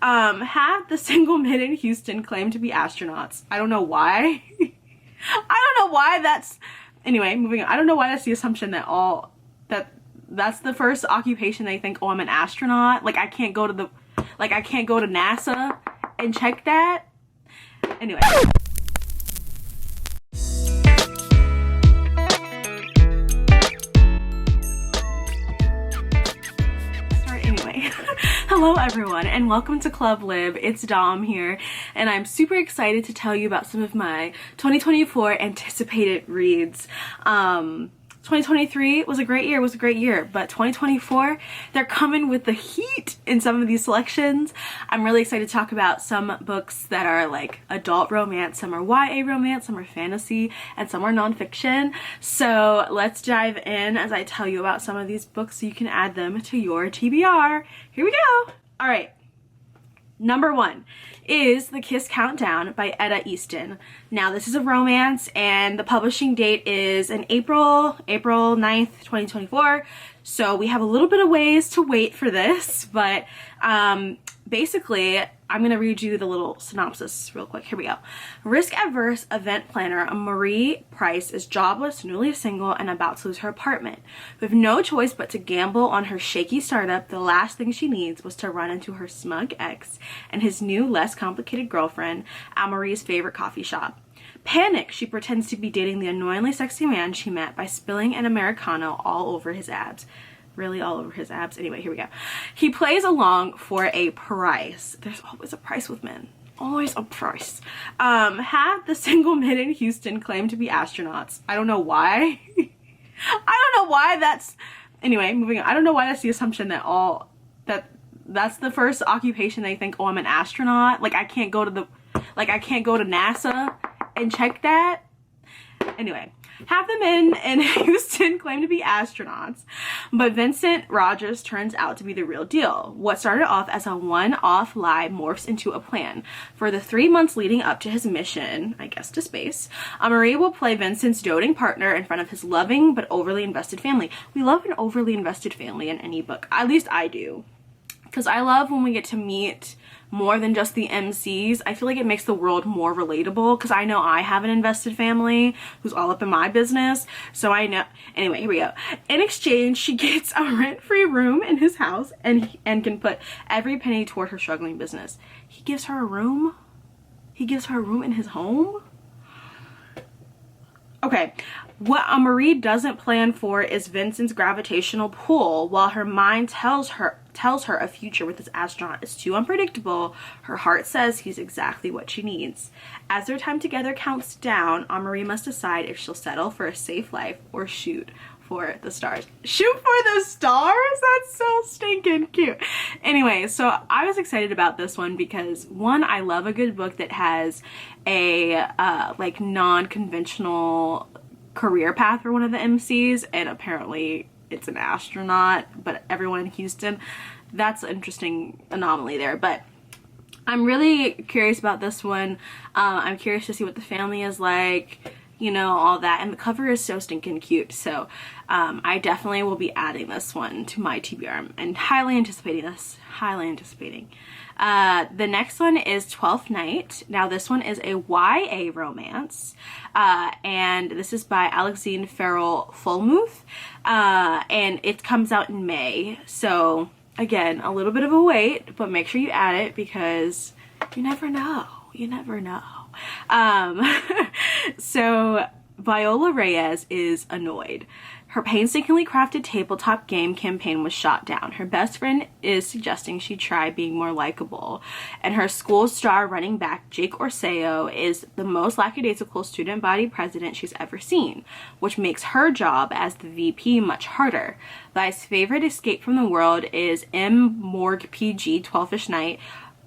Have the single men in Houston claim to be astronauts. I don't know why. I don't know why that's... Anyway, moving on. I don't know why that's the assumption that that's the first occupation they think, oh, I'm an astronaut. Like, I can't go to NASA and check that. Anyway. Hello everyone and welcome to Club Lib. It's Dom here and I'm super excited to tell you about some of my 2024 anticipated reads. 2023 was a great year, but 2024, they're coming with the heat in some of these selections. I'm really excited to talk about some books that are like adult romance, some are YA romance, some are fantasy, and some are nonfiction. So let's dive in as I tell you about some of these books so you can add them to your TBR. Here we go. All right. Number 1 is The Kiss Countdown by Etta Easton. Now this is a romance and the publishing date is in April 9th, 2024. So we have a little bit of ways to wait for this, but basically I'm going to read you the little synopsis real quick. Here we go. Risk-averse event planner Marie Price is jobless, newly single, and about to lose her apartment. With no choice but to gamble on her shaky startup, the last thing she needs was to run into her smug ex and his new, less complicated girlfriend at Marie's favorite coffee shop. Panicked, she pretends to be dating the annoyingly sexy man she met by spilling an Americano all over his abs. Really all over his abs. Anyway, here we go. He plays along for a price. There's always a price with men. Always a price. Have the single men in Houston claim to be astronauts. I don't know why. I don't know why that's... Anyway, moving on. I don't know why that's the assumption that that's the first occupation they think, oh, I'm an astronaut. Like, I can't go to NASA and check that. Anyway. Half the men in Houston claim to be astronauts, but Vincent Rogers turns out to be the real deal. What started off as a one-off lie morphs into a plan. For the 3 months leading up to his mission, I guess to space, Marie will play Vincent's doting partner in front of his loving but overly invested family. We love an overly invested family in any book. At least I do. Because I love when we get to meet more than just the MCs. I feel like it makes the world more relatable because I know I have an invested family who's all up in my business. So I know. Anyway, here we go. In exchange, she gets a rent-free room in his house and can put every penny toward her struggling business. He gives her a room? He gives her a room in his home? Okay, what Marie doesn't plan for is Vincent's gravitational pull. While her mind tells her a future with this astronaut is too unpredictable, her heart says he's exactly what she needs. As their time together counts down, Marie must decide if she'll settle for a safe life or shoot for the stars. Shoot for the stars? That's so stinking cute. Anyway, so I was excited about this one because, one, I love a good book that has a like non-conventional career path for one of the MCs, and apparently it's an astronaut, but everyone in Houston, that's an interesting anomaly there. But I'm really curious about this one. I'm curious to see what the family is like, you know, all that, and the cover is so stinking cute. So I definitely will be adding this one to my TBR and highly anticipating this. The next one is Twelfth Knight. Now this one is a YA romance, and this is by Alexene Farol Follmuth, and it comes out in May. So again, a little bit of a wait, but make sure you add it because you never know. You never know. So Viola Reyes is annoyed. Her painstakingly crafted tabletop game campaign was shot down. Her best friend is suggesting she try being more likable. And her school star running back, Jake Orseo, is the most lackadaisical student body president she's ever seen, which makes her job as the VP much harder. Vi's favorite escape from the world is M. Morg PG, Twelfth Knight,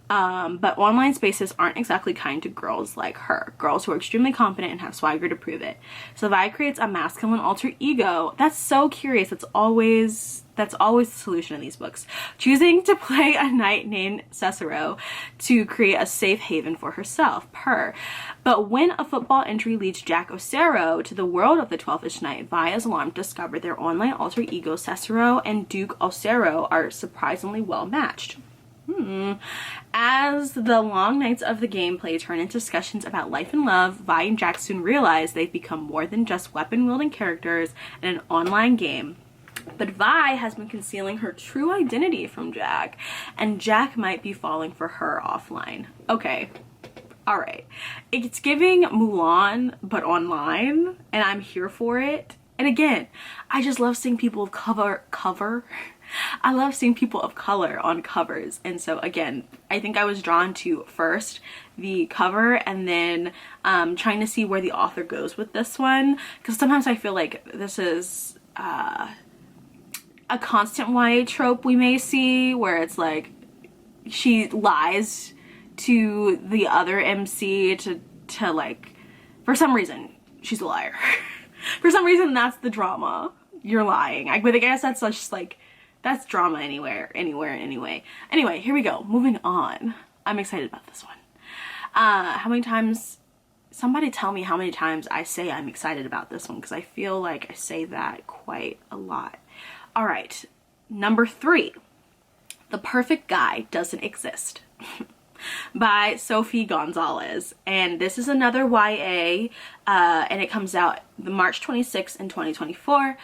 but online spaces aren't exactly kind to girls like her, girls who are extremely confident and have swagger to prove it. So Vi creates a masculine alter ego. That's so curious. That's always the solution in these books. Choosing to play a knight named Cicero to create a safe haven for herself, But when a football injury leads Jack Osero to the world of the Twelfth Knight, Vi is alarmed to discover their online alter ego Cicero and Duke Osero are surprisingly well matched. As As the long nights of the gameplay turn into discussions about life and love, Vi and Jack soon realize they've become more than just weapon-wielding characters in an online game. But Vi has been concealing her true identity from Jack, and Jack might be falling for her offline. Okay, alright. It's giving Mulan, but online, and I'm here for it. And again, I just love seeing people of cover. I love seeing people of color on covers. And so again, I think I was drawn to first the cover and then trying to see where the author goes with this one. Because sometimes I feel like this is a constant YA trope we may see where it's like she lies to the other MC to like, for some reason, she's a liar. For some reason, that's the drama. You're lying. But I guess that's just like, that's drama anyway. Anyway, here we go. Moving on. I'm excited about this one. How many times, somebody tell me how many times I say I'm excited about this one, because I feel like I say that quite a lot. All right, number 3, The Perfect Guy Doesn't Exist. By Sophie Gonzales, and this is another YA, and it comes out March 26th in 2024.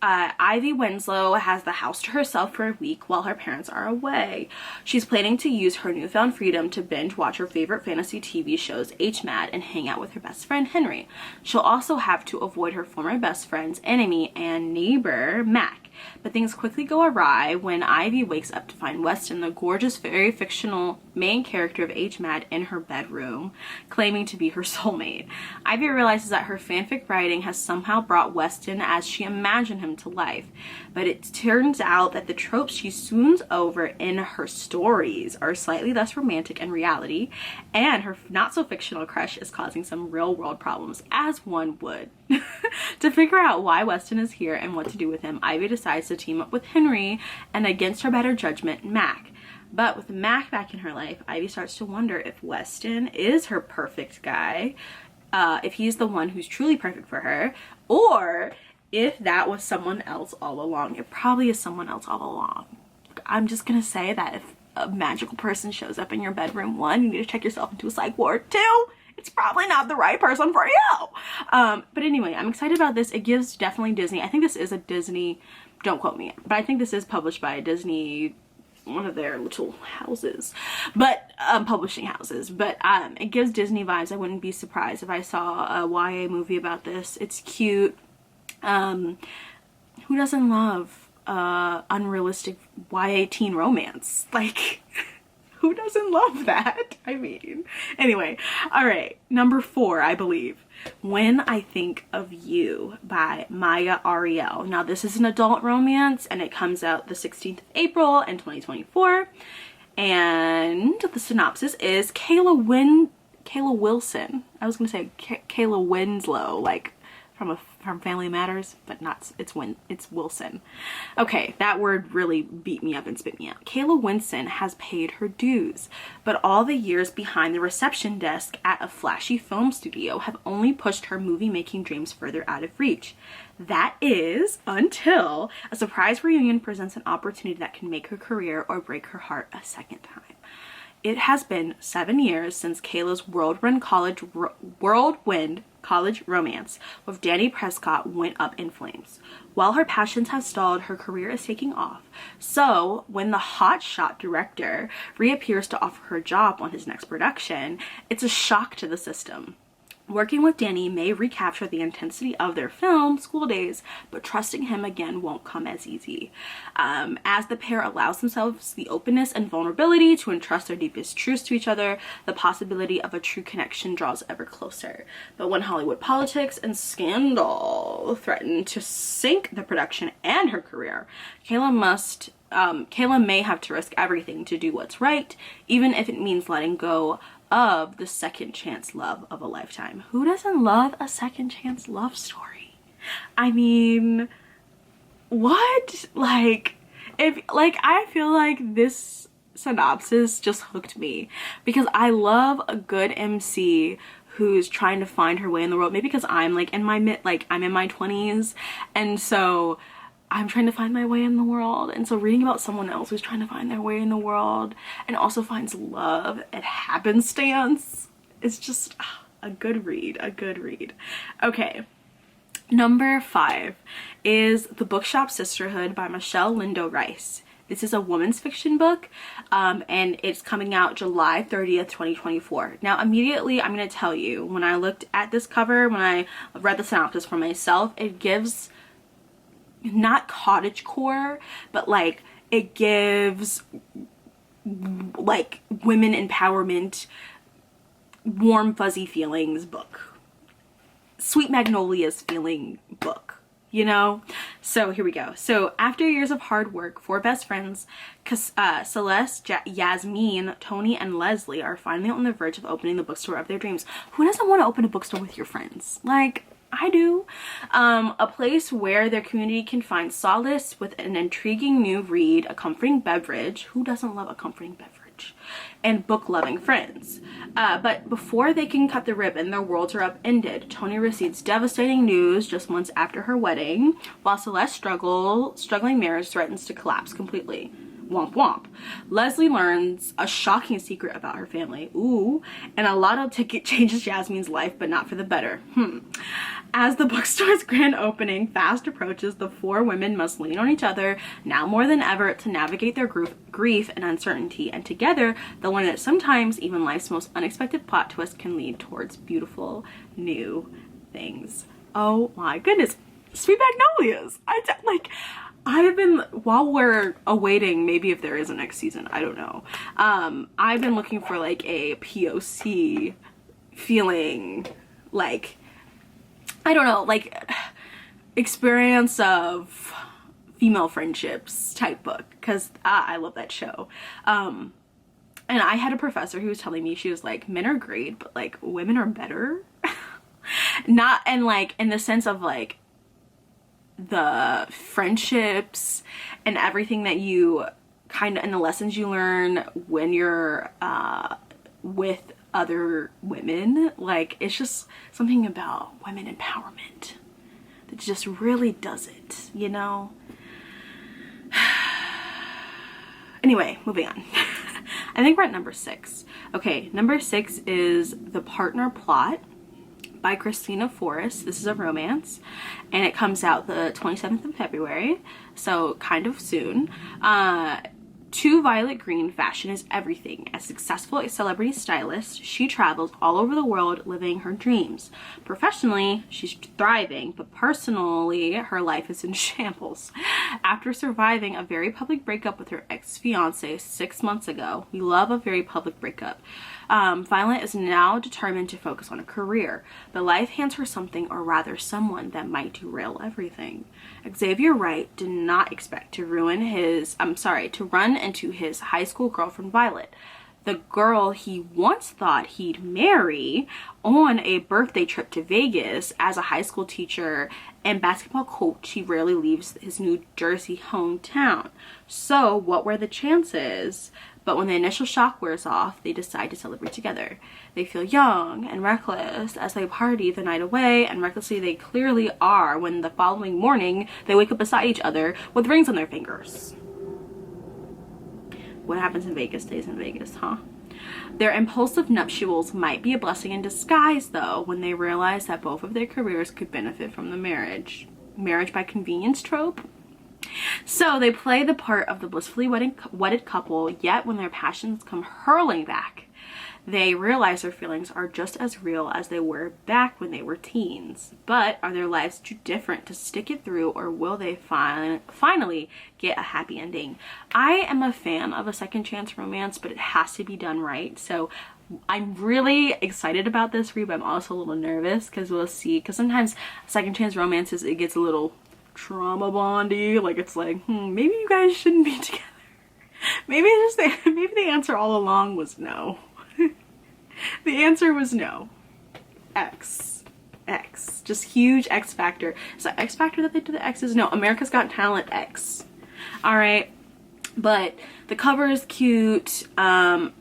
Ivy Winslow has the house to herself for a week while her parents are away. She's planning to use her newfound freedom to binge watch her favorite fantasy TV shows HMAD and hang out with her best friend Henry. She'll also have to avoid her former best friend's enemy and neighbor Mac. But things quickly go awry when Ivy wakes up to find Weston, the gorgeous, very fictional main character of HMAD, in her bedroom, claiming to be her soulmate. Ivy realizes that her fanfic writing has somehow brought Weston as she imagined him to life. But it turns out that the tropes she swoons over in her stories are slightly less romantic in reality, and her not-so-fictional crush is causing some real-world problems, as one would. To figure out why Weston is here and what to do with him, Ivy decides to team up with Henry and, against her better judgment, Mac. But with Mac back in her life, Ivy starts to wonder if Weston is her perfect guy, if he's the one who's truly perfect for her, or if that was someone else all along. It probably is someone else all along. I'm just gonna say that if a magical person shows up in your bedroom, 1, you need to check yourself into a psych ward. 2, it's probably not the right person for you. But anyway, I'm excited about this. It gives definitely Disney. I think this is a Disney, don't quote me, but I think this is published by a Disney, one of their little houses, but publishing houses. But it gives Disney vibes. I wouldn't be surprised if I saw a YA movie about this. It's cute. Who doesn't love unrealistic YA teen romance? Like, who doesn't love that? I mean, anyway, all right, number 4, I believe, When I Think of You by Myah Ariel. Now, this is an adult romance, and it comes out the 16th of April in 2024, and the synopsis is Kayla Wilson. I was gonna say Kayla Winslow, like from Family Matters, but not, it's Wilson. Okay, that word really beat me up and spit me out. Kayla Winston has paid her dues, but all the years behind the reception desk at a flashy film studio have only pushed her movie-making dreams further out of reach. That is until a surprise reunion presents an opportunity that can make her career or break her heart a second time. It has been 7 years since Kayla's whirlwind college romance with Danny Prescott went up in flames. While her passions have stalled, her career is taking off. So when the hotshot director reappears to offer her a job on his next production, it's a shock to the system. Working with Danny may recapture the intensity of their film, School Days, but trusting him again won't come as easy. As the pair allows themselves the openness and vulnerability to entrust their deepest truths to each other, the possibility of a true connection draws ever closer. But when Hollywood politics and scandal threaten to sink the production and her career, Kayla may have to risk everything to do what's right, even if it means letting go of the second chance love of a lifetime. Who doesn't love a second chance love story? I mean, what? Like, I feel like this synopsis just hooked me, because I love a good MC who's trying to find her way in the world. Maybe because I'm like in my I'm in my 20s, and so I'm trying to find my way in the world. And so reading about someone else who's trying to find their way in the world and also finds love at happenstance is just a good read, a good read. Okay. Number 5 is The Bookshop Sisterhood by Michelle Lindo-Rice. This is a women's fiction book, and it's coming out July 30th, 2024. Now, immediately, I'm going to tell you, when I looked at this cover, when I read the synopsis for myself, it gives not cottagecore, but like it gives like women empowerment, warm fuzzy feelings book. Sweet Magnolias feeling book, you know? So here we go. So after years of hard work, 4 best friends, Celeste, Yasmin, Tony, and Leslie are finally on the verge of opening the bookstore of their dreams. Who doesn't want to open a bookstore with your friends? Like, I do. A place where their community can find solace with an intriguing new read, a comforting beverage. Who doesn't love a comforting beverage? And book-loving friends. But before they can cut the ribbon, their worlds are upended. Tony receives devastating news just months after her wedding, while Celeste's struggling marriage threatens to collapse completely. Womp womp. Leslie learns a shocking secret about her family. Ooh. And a lotto ticket changes Yasmin's life, but not for the better. As the bookstore's grand opening fast approaches, the 4 women must lean on each other now more than ever to navigate their grief and uncertainty. And together, they'll learn that sometimes even life's most unexpected plot twist can lead towards beautiful new things. Oh my goodness. Sweet Magnolias. I have been, while we're awaiting, maybe if there is a next season, I don't know. I've been looking for like a POC feeling, like, I don't know, like experience of female friendships type book, because I love that show. And I had a professor who was telling me, she was like, men are great, but like women are better. Not, and like in the sense of like the friendships and everything that you kind of, and the lessons you learn when you're with other women. Like, it's just something about women empowerment that just really does it, you know? Anyway, moving on. I think we're at number 6. Okay, number 6 is The Partner Plot by Kristina Forest. This is a romance, and it comes out the 27th of February, so kind of soon. To Violet Green, fashion is everything. As successful a celebrity stylist, she travels all over the world living her dreams. Professionally, she's thriving, but personally, her life is in shambles. After surviving a very public breakup with her ex-fiance 6 months ago, we love a very public breakup, Violet is now determined to focus on a career, but life hands her something, or rather someone, that might derail everything. Xavier Wright did not expect to run into his high school girlfriend Violet, the girl he once thought he'd marry, on a birthday trip to Vegas. As a high school teacher and basketball coach, he rarely leaves his New Jersey hometown. So what were the chances? But when the initial shock wears off, they decide to celebrate together. They feel young and reckless as they party the night away, and recklessly they clearly are when the following morning they wake up beside each other with rings on their fingers. What happens in Vegas stays in Vegas, huh? Their impulsive nuptials might be a blessing in disguise, though, when they realize that both of their careers could benefit from the marriage. Marriage by convenience trope? So they play the part of the blissfully wedded couple, yet when their passions come hurling back, they realize their feelings are just as real as they were back when they were teens. But are their lives too different to stick it through, or will they finally get a happy ending? I am a fan of a second chance romance, but it has to be done right. So I'm really excited about this read, but I'm also a little nervous because we'll see. Because sometimes second chance romances, it gets a little trauma bondy. Like, it's like, maybe you guys shouldn't be together. Maybe the answer all along was no. The answer was no. X. Just huge X Factor. Is that X Factor that they do the X's? No, America's Got Talent X. Alright. But the cover is cute. And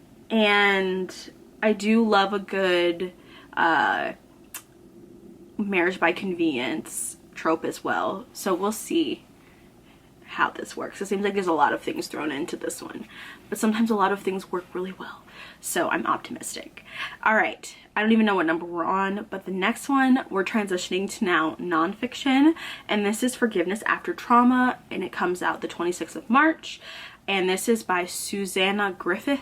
I do love a good marriage by convenience trope as well. So we'll see how this works. It seems like there's a lot of things thrown into this one, but sometimes a lot of things work really well. So I'm optimistic. All right, I don't even know what number we're on, but the next one we're transitioning to now nonfiction, and this is Forgiveness After Trauma, and it comes out the 26th of March. And this is by Susannah Griffith,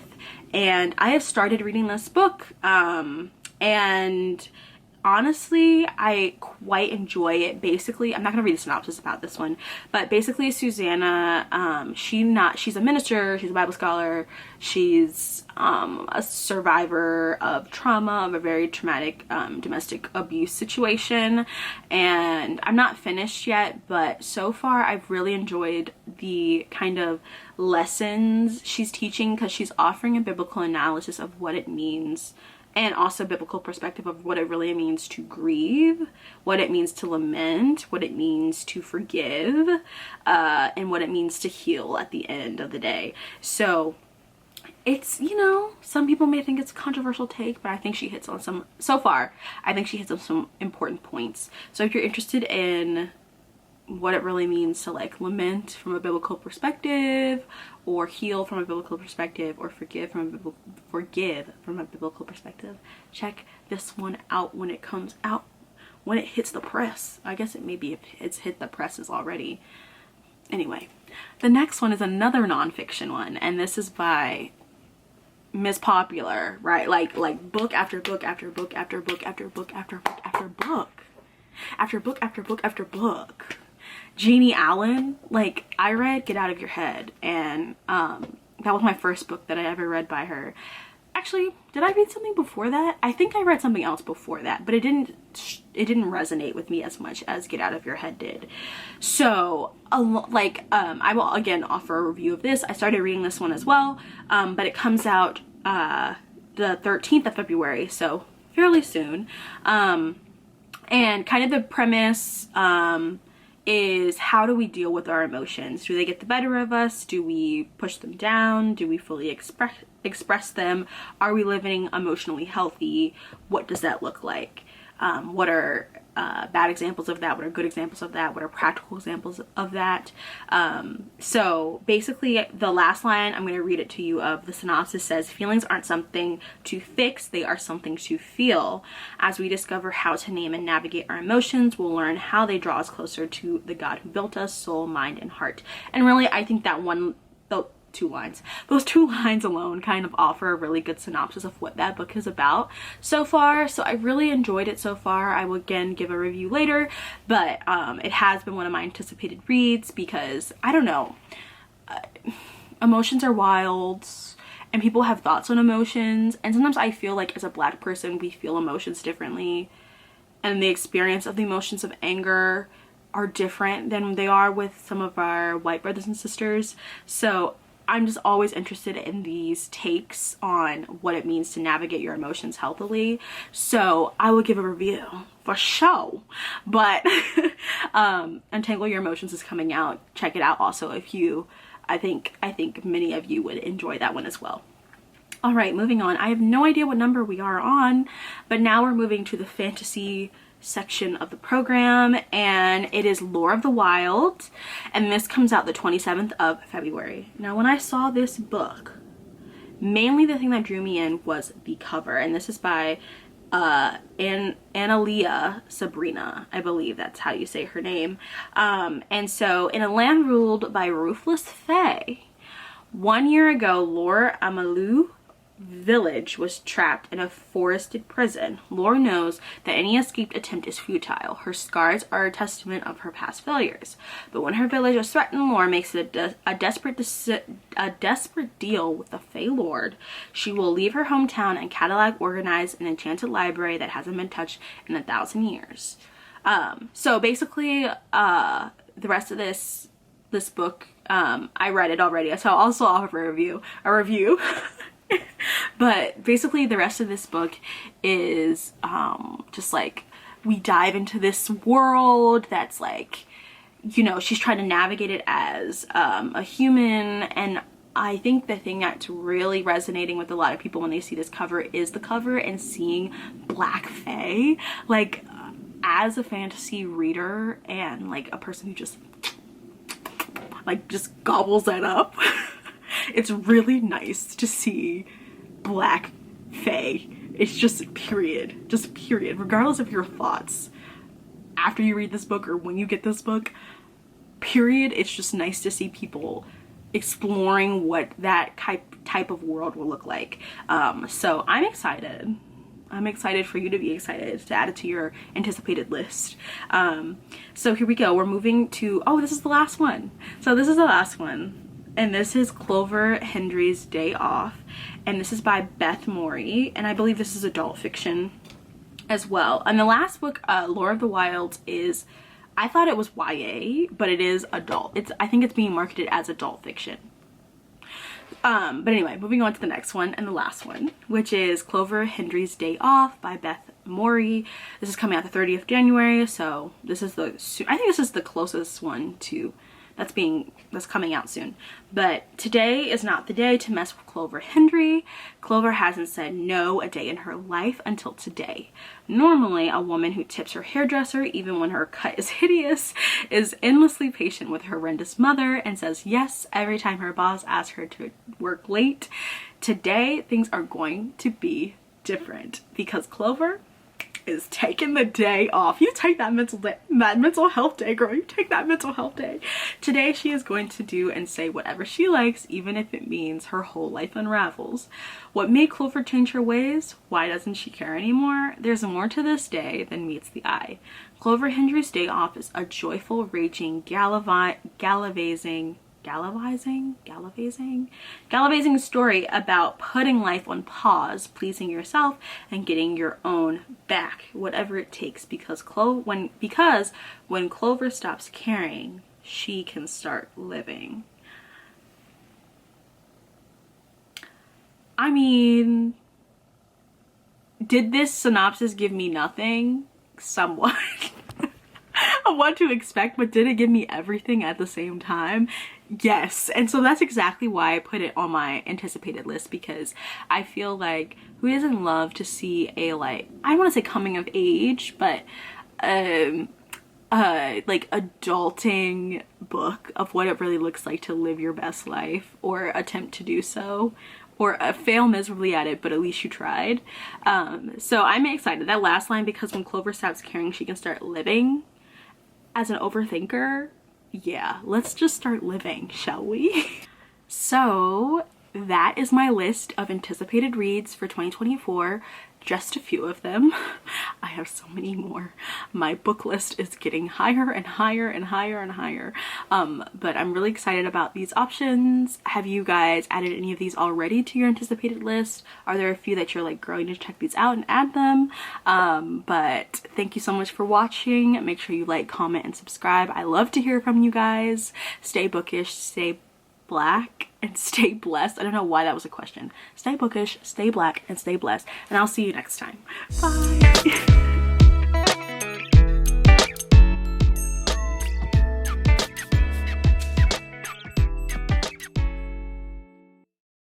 and I have started reading this book, and honestly, I quite enjoy it. Basically, I'm not gonna read a synopsis about this one, but basically Susannah, she's a minister, she's a Bible scholar, she's a survivor of trauma, of a very traumatic domestic abuse situation, and I'm not finished yet, but so far I've really enjoyed the kind of lessons she's teaching, because she's offering a biblical analysis of what it means, and also biblical perspective of what it really means to grieve, what it means to lament, what it means to forgive, and what it means to heal at the end of the day. So it's, you know, some people may think it's a controversial take, but I think she hits on some, so far, I think she hits on some important points. So if you're interested in what it really means to like lament from a biblical perspective, or heal from a biblical perspective, or forgive from a biblical perspective, check this one out when it comes out, when it hits the press. I guess it maybe it's hit the presses already. Anyway, the next one is another nonfiction one, and this is by Miss Popular, right? Like book after book after book after book after book after book after book after book after book after book. Jennie Allen, like, I read Get Out of Your Head, and that was my first book that I ever read by her. Actually, did I read something before that? I think I read something else before that, but it didn't resonate with me as much as Get Out of Your Head did. So I will again offer a review of this. I started reading this one as well, but it comes out the 13th of February, so fairly soon. And kind of the premise is, how do we deal with our emotions? Do they get the better of us? Do we push them down? Do we fully express them? Are we living emotionally healthy? What does that look like? What are bad examples of that? What are good examples of that? What are practical examples of that? So basically, the last line, I'm going to read it to you, of the synopsis says, feelings aren't something to fix, they are something to feel. As we discover how to name and navigate our emotions, we'll learn how they draw us closer to the God who built us, soul, mind, and heart. And really, I think that those two lines alone kind of offer a really good synopsis of what that book is about so far. So I really enjoyed it so far. I will again give a review later, but it has been one of my anticipated reads, because I don't know, emotions are wild, and people have thoughts on emotions, and sometimes I feel like as a Black person we feel emotions differently, and the experience of the emotions of anger are different than they are with some of our white brothers and sisters. So I'm just always interested in these takes on what it means to navigate your emotions healthily. So I will give a review for sure. But Untangle Your Emotions is coming out. Check it out also if you, I think many of you would enjoy that one as well. All right, moving on. I have no idea what number we are on, but now we're moving to the fantasy section of the program, and it is Lore of the Wild, and this comes out the 27th of February. Now, when I saw this book, mainly the thing that drew me in was the cover, and this is by Analeigh Sbrana, I believe that's how you say her name. And so, in a land ruled by ruthless fae, 1 year ago, Lore Amalu village was trapped in a forested prison. Lore knows that any escaped attempt is futile. Her scars are a testament of her past failures. But when her village is threatened, Lore makes it a desperate deal with the Fey Lord. She will leave her hometown and Cadillac organize an enchanted library that hasn't been touched in 1,000 years. So basically, the rest of this book, I read it already, so I'll also offer a review. But basically the rest of this book is just like, we dive into this world that's like, you know, she's trying to navigate it as a human. And I think the thing that's really resonating with a lot of people when they see this cover is the cover and seeing Black Fae. Like, as a fantasy reader and like a person who just like just gobbles that up. It's really nice to see Black fae. It's just period, regardless of your thoughts after you read this book or when you get this book, period. It's just nice to see people exploring what that type of world will look like. So I'm excited. I'm excited for you to be excited, to add it to your anticipated list. So here we go. We're moving to, oh, this is the last one. So this is the last one. And this is Clover Hendry's Day Off. And this is by Beth Morrey. And I believe this is adult fiction as well. And the last book, Lore of the Wilds, is, I thought it was YA, but it is adult. I think it's being marketed as adult fiction. But anyway, moving on to the next one and the last one, which is Clover Hendry's Day Off by Beth Morrey. This is coming out the 30th of January, so this is I think this is the closest one to that's coming out soon. But today is not the day to mess with Clover Hendry. Clover hasn't said no a day in her life until today. Normally, a woman who tips her hairdresser even when her cut is hideous is endlessly patient with her horrendous mother and says yes every time her boss asks her to work late. Today, things are going to be different because Clover is taking the day off. You take that mental health day, girl. You take that mental health day. Today she is going to do and say whatever she likes, even if it means her whole life unravels. What made Clover change her ways? Why doesn't she care anymore? There's more to this day than meets the eye. Clover Hendry's Day Off is a joyful, raging, gallivanting story about putting life on pause, pleasing yourself, and getting your own back, whatever it takes, because when Clover stops caring, she can start living. I mean, did this synopsis give me nothing? Somewhat. Of what to expect, but did it give me everything at the same time? Yes. And so that's exactly why I put it on my anticipated list, because I feel like who doesn't love to see a, like, I don't want to say coming of age, but like adulting book of what it really looks like to live your best life or attempt to do so, or fail miserably at it, but at least you tried. So I'm excited. That last line, because when Clover stops caring, she can start living. As an overthinker, yeah, let's just start living, shall we? So that is my list of anticipated reads for 2024. Just a few of them. I have so many more. My book list is getting higher and higher and higher and higher. But I'm really excited about these options. Have you guys added any of these already to your anticipated list? Are there a few that you're like, girl, you need to check these out and add them? But thank you so much for watching. Make sure you like, comment, and subscribe. I love to hear from you guys. Stay bookish, stay Black, and stay blessed. I don't know why that was a question. Stay bookish, stay Black, and stay blessed. And I'll see you next time. Bye.